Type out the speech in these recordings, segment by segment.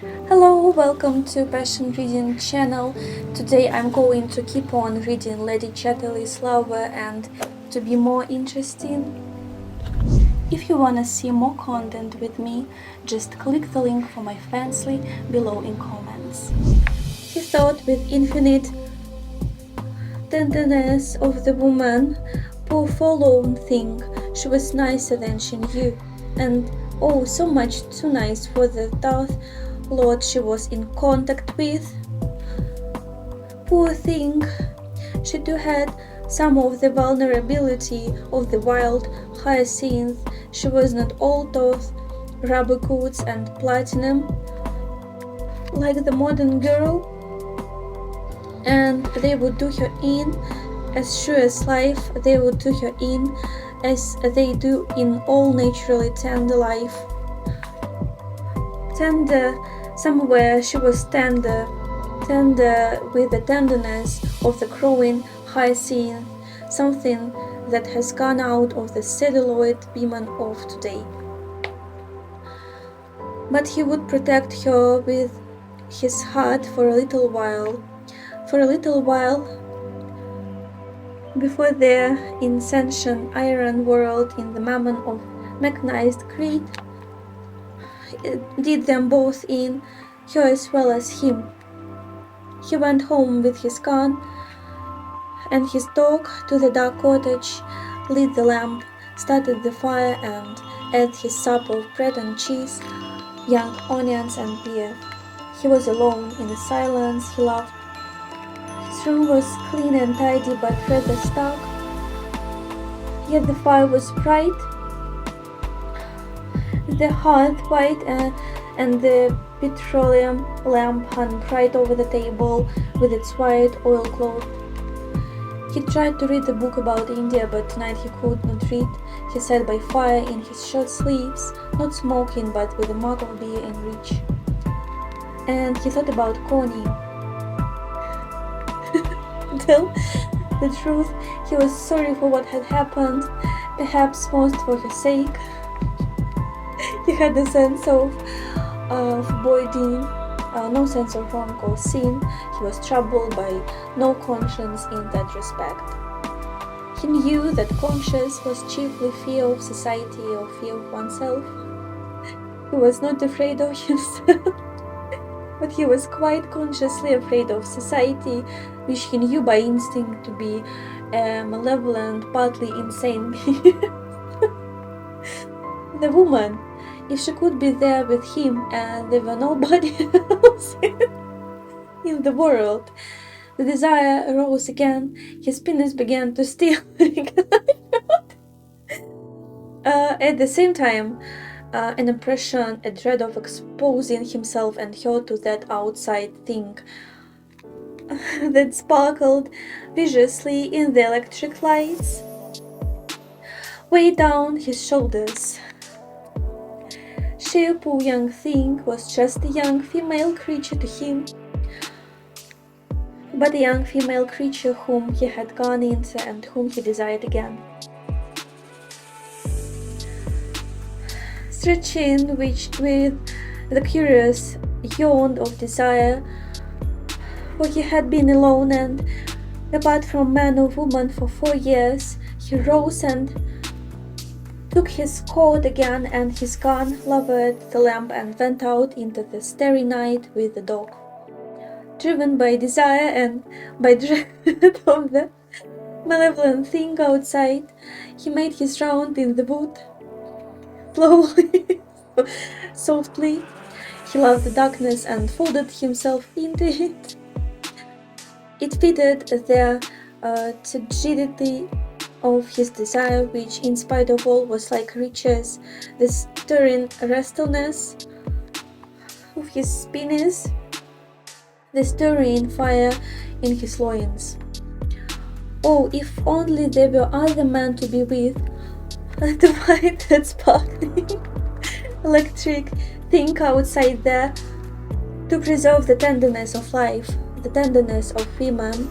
Hello, welcome to Passion Reading channel. Today I'm going to keep on reading Lady Chatterley's Lover and to be more interesting. If you wanna see more content with me, just click the link for my fansly below in comments. He thought with infinite tenderness of the woman, poor forlorn thing, she was nicer than she knew, and oh, so much too nice for the thought Lord she was in contact with. Poor thing, she too had some of the vulnerability of the wild hyacinth. She was not all those rubber goods and platinum like the modern girl, and they would do her in as sure as life. They would do her in as they do in all naturally tender life. Tender, somewhere she was tender with the tenderness of the growing hyacinth, something that has gone out of the celluloid women of today. But he would protect her with his heart for a little while, before their insentient iron world in the mammon of mechanized greed did them both in, her as well as him. He went home with his gun and his dog to the dark cottage, lit the lamp, started the fire, and ate his supper of bread and cheese, young onions and beer. He was alone in the silence he loved. His room was clean and tidy but rather stark, yet the fire was bright, the hearth white, and the petroleum lamp hung bright over the table with its white oilcloth. He tried to read the book about India, but tonight he could not read. He sat by fire in his shirt sleeves, not smoking but with a mug of beer in reach. And he thought about Connie. Tell the truth, he was sorry for what had happened, perhaps most for her sake. He had a sense of foreboding, no sense of wrong or sin. He was troubled by no conscience in that respect. He knew that conscience was chiefly fear of society or fear of oneself. He was not afraid of himself, but he was quite consciously afraid of society, which he knew by instinct to be a malevolent, partly insane being. The woman, if she could be there with him and there were nobody else in the world. The desire arose again, his penis began to steal. At the same time, an impression, a dread of exposing himself and her to that outside thing that sparkled viciously in the electric lights weighed down his shoulders. She, poor young thing, was just a young female creature to him, but a young female creature whom he had gone into and whom he desired again. Stretching with the curious yawn of desire, for he had been alone and apart from man or woman for 4 years, he rose and took his coat again and his gun, lowered the lamp and went out into the starry night with the dog. Driven by desire and by dread of the malevolent thing outside, he made his round in the wood. Slowly, softly, he loved the darkness and folded himself into it. It fitted the tragedy of his desire, which in spite of all was like riches, the stirring restlessness of his penis, the stirring fire in his loins. Oh, if only there were other men to be with, to find that sparkling electric thing outside there, to preserve the tenderness of life, the tenderness of women,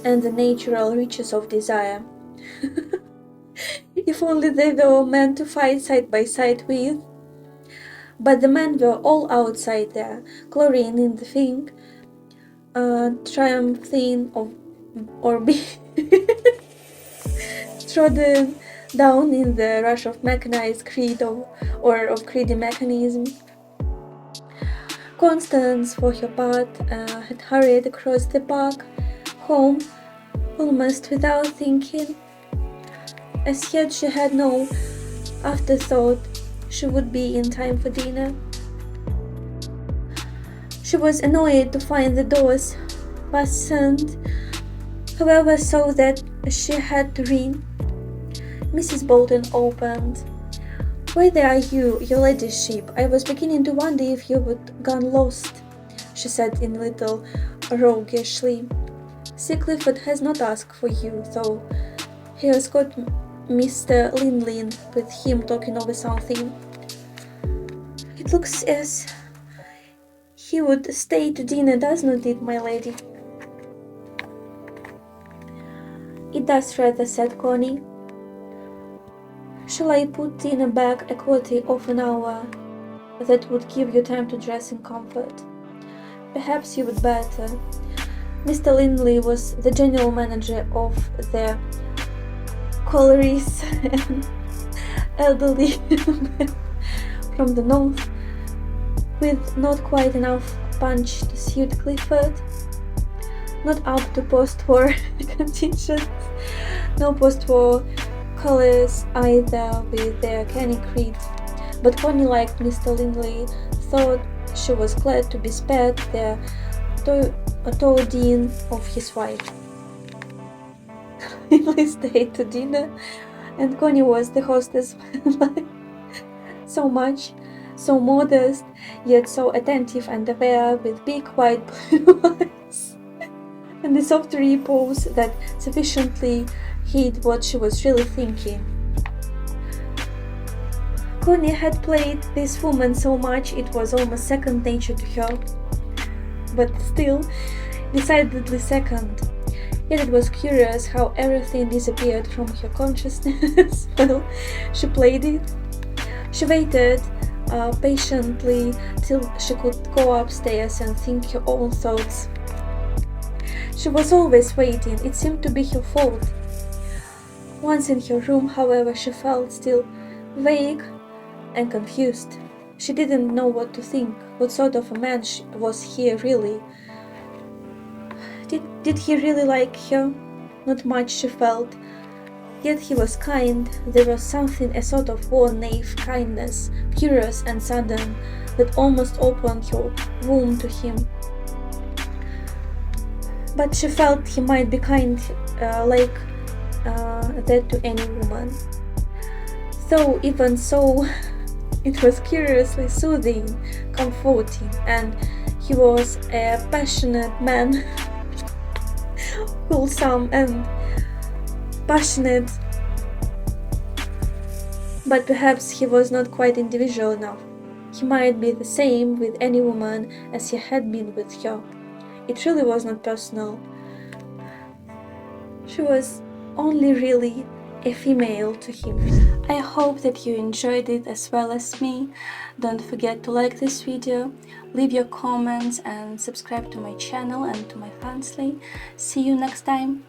and the natural riches of desire. If only they were men to fight side by side with, But the men were all outside there, glorying in the thing, triumphing or being trodden down in the rush of mechanized of greedy mechanism. Constance, for her part, had hurried across the park, home, almost without thinking. As yet she had no afterthought she would be in time for dinner. She was annoyed to find the doors fastened, however, so that she had to ring. Mrs. Bolton opened. "Whither are you, your ladyship? I was beginning to wonder if you would gone lost," she said in little roguishly. "Sir Clifford has not asked for you, though. He has got Mr. Linley with him talking over something. It looks as he would stay to dinner, doesn't it, my lady?" "It does rather," said Connie. "Shall I put dinner back a quarter of an hour? That would give you time to dress in comfort." "Perhaps you would better." Mr. Linley was the general manager of the collieries, and elderly man from the north, with not quite enough punch to suit Clifford. Not up to post-war contingents, no post-war colours either with their canny creed. But Connie liked Mr. Linley, thought she was glad to be spared the toadying of his wife. Linley stayed to dinner, and Connie was the hostess. So much, so modest, yet so attentive and aware, with big white blue eyes, and the soft repose that sufficiently hid what she was really thinking. Connie had played this woman so much it was almost second nature to her, but still decidedly second. Yet it was curious how everything disappeared from her consciousness while she played it. She waited patiently till she could go upstairs and think her own thoughts. She was always waiting, it seemed to be her fault. Once in her room, however, she felt still vague and confused. She didn't know what to think. What sort of a man was he really? Did he really like her? Not much, she felt. Yet he was kind. There was something, a sort of warm, naive kindness, curious and sudden, that almost opened her womb to him. But she felt he might be kind like that to any woman. Though even so, it was curiously soothing, comforting, and he was a passionate man, wholesome and passionate, but perhaps he was not quite individual enough. He might be the same with any woman as he had been with her. It really was not personal. She was only really a female to him. I hope that you enjoyed it as well as me. Don't forget to like this video, leave your comments and subscribe to my channel and to my fansly. See you next time.